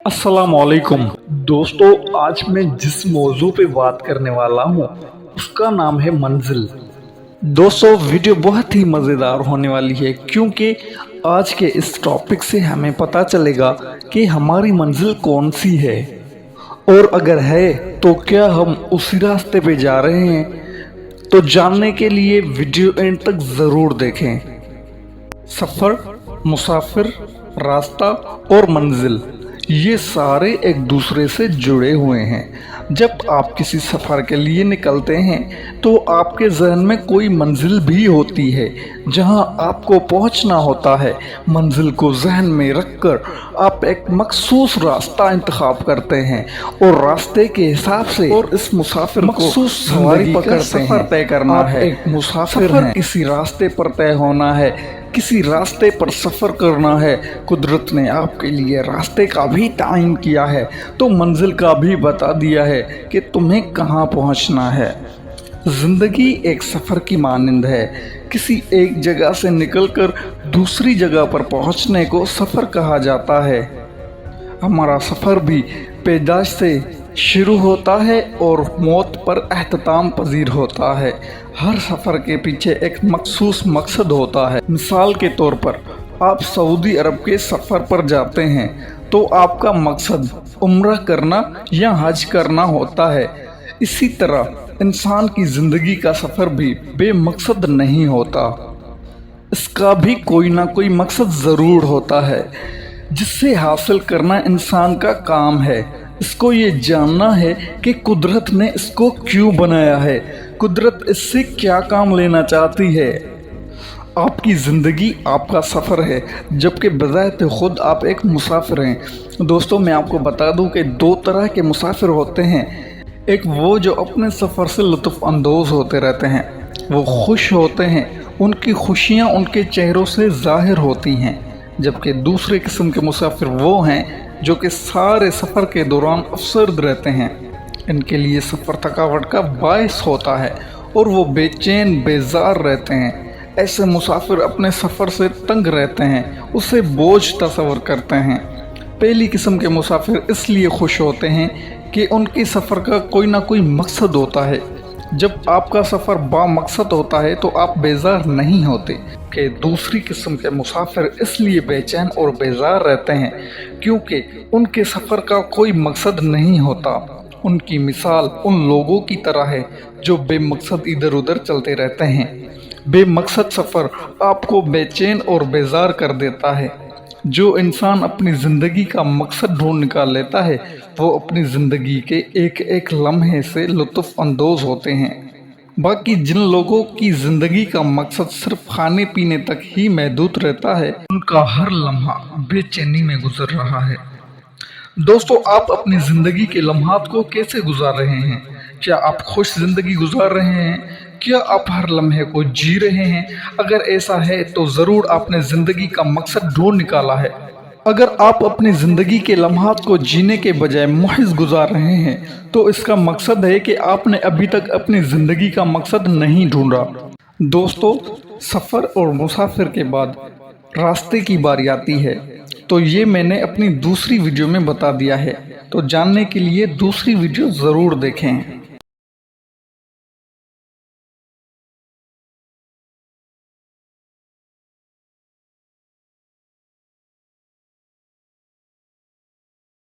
अस्सलाम वालेकुम दोस्तों, आज मैं जिस मौजू पे बात करने वाला हूँ उसका नाम है मंजिल। दोस्तों, वीडियो बहुत ही मज़ेदार होने वाली है क्योंकि आज के इस टॉपिक से हमें पता चलेगा कि हमारी मंजिल कौन सी है, और अगर है तो क्या हम उसी रास्ते पे जा रहे हैं। तो जानने के लिए वीडियो एंड तक ज़रूर देखें। सफ़र, मुसाफिर, रास्ता और मंजिल, ये सारे एक दूसरे से जुड़े हुए हैं। जब आप किसी सफ़र के लिए निकलते हैं तो आपके जहन में कोई मंजिल भी होती है जहां आपको पहुंचना होता है। मंजिल को जहन में रखकर आप एक मखसूस रास्ता इंतखाब करते हैं और रास्ते के हिसाब से और इस मुसाफिर मखसूस सवारी पकड़ते सफ़र तय करना है। एक मुसाफिर है, किसी रास्ते पर तय होना है, किसी रास्ते पर सफ़र करना है। कुदरत ने आपके लिए रास्ते का भी तायन किया है तो मंजिल का भी बता दिया है कि तुम्हें कहाँ पहुँचना है। ज़िंदगी एक सफ़र की मानंद है। किसी एक जगह से निकलकर दूसरी जगह पर पहुँचने को सफ़र कहा जाता है। हमारा सफ़र भी पैदाइश से शुरू होता है और मौत पर एहतताम पजीर होता है। हर सफ़र के पीछे एक मखसूस मकसद होता है। मिसाल के तौर पर आप सऊदी अरब के सफ़र पर जाते हैं तो आपका मकसद उम्रा करना या हज करना होता है। इसी तरह इंसान की ज़िंदगी का सफ़र भी बेमकसद नहीं होता। इसका भी कोई ना कोई मकसद ज़रूर होता है जिससे हासिल करना इंसान का काम है। इसको ये जानना है कि कुदरत ने इसको क्यों बनाया है, कुदरत इससे क्या काम लेना चाहती है। आपकी ज़िंदगी आपका सफ़र है, जबकि बज़ाहिर खुद आप एक मुसाफिर हैं। दोस्तों, मैं आपको बता दूं कि दो तरह के मुसाफिर होते हैं। एक वो जो अपने सफ़र से लुत्फ़ अंदोज़ होते रहते हैं, वो खुश होते हैं, उनकी खुशियाँ उनके चेहरों से ज़ाहिर होती हैं। जबकि दूसरे किस्म के मुसाफिर वो हैं जो कि सारे सफ़र के दौरान अफसर्द रहते हैं। इनके लिए सफ़र थकावट का बायस होता है और वो बेचैन बेजार रहते हैं। ऐसे मुसाफिर अपने सफ़र से तंग रहते हैं, उसे बोझ तस्वर करते हैं। पहली किस्म के मुसाफिर इसलिए खुश होते हैं कि उनकी सफ़र का कोई ना कोई मकसद होता है। जब आपका सफ़र बामकसद होता है तो आप बेजार नहीं होते। कि दूसरी किस्म के मुसाफिर इसलिए बेचैन और बेजार रहते हैं क्योंकि उनके सफ़र का कोई मकसद नहीं होता। उनकी मिसाल उन लोगों की तरह है जो बेमकसद इधर उधर चलते रहते हैं। बेमकसद सफ़र आपको बेचैन और बेजार कर देता है। जो इंसान अपनी ज़िंदगी का मकसद ढूंढ निकाल लेता है वो अपनी ज़िंदगी के एक एक लम्हे से लुत्फ़ अंदोज़ होते हैं। बाकी जिन लोगों की ज़िंदगी का मकसद सिर्फ खाने पीने तक ही महदूद रहता है, उनका हर लम्हा बेचैनी में गुजर रहा है। दोस्तों, आप अपनी ज़िंदगी के लम्हात को कैसे गुजार रहे हैं? क्या आप खुश ज़िंदगी गुजार रहे हैं? क्या आप हर लम्हे को जी रहे हैं? अगर ऐसा है तो ज़रूर आपने ज़िंदगी का मकसद ढूंढ निकाला है। अगर आप अपनी ज़िंदगी के लम्हात को जीने के बजाय महज गुजार रहे हैं तो इसका मकसद है कि आपने अभी तक अपनी ज़िंदगी का मकसद नहीं ढूंढा। दोस्तों, सफ़र और मुसाफिर के बाद रास्ते की बारी आती है, तो ये मैंने अपनी दूसरी वीडियो में बता दिया है। तो जानने के लिए दूसरी वीडियो ज़रूर देखें।